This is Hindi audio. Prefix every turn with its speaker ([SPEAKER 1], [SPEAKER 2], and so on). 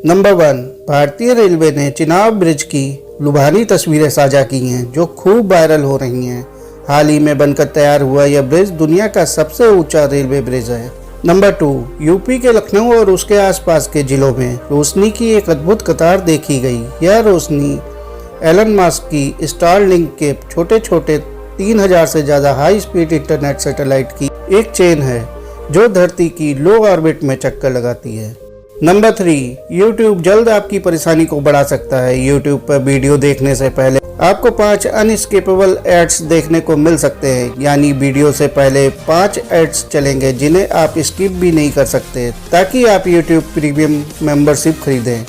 [SPEAKER 1] नंबर 1, भारतीय रेलवे ने चिनाब ब्रिज की लुभानी तस्वीरें साझा की हैं जो खूब वायरल हो रही हैं। हाल ही में बनकर तैयार हुआ यह ब्रिज दुनिया का सबसे ऊंचा रेलवे ब्रिज है। नंबर 2, यूपी के लखनऊ और उसके आसपास के जिलों में रोशनी की एक अद्भुत कतार देखी गई। यह रोशनी एलन मस्क की स्टारलिंक के छोटे छोटे 3000 से ज़्यादा हाई स्पीड इंटरनेट सैटेलाइट की एक चेन है जो धरती की लो ऑर्बिट में चक्कर लगाती है। नंबर 3, YouTube जल्द आपकी परेशानी को बढ़ा सकता है। YouTube पर वीडियो देखने से पहले आपको 5 अनस्किपेबल एड्स देखने को मिल सकते हैं, यानी वीडियो से पहले 5 एड्स चलेंगे जिन्हें आप स्किप भी नहीं कर सकते, ताकि आप YouTube प्रीमियम मेंबरशिप खरीदें।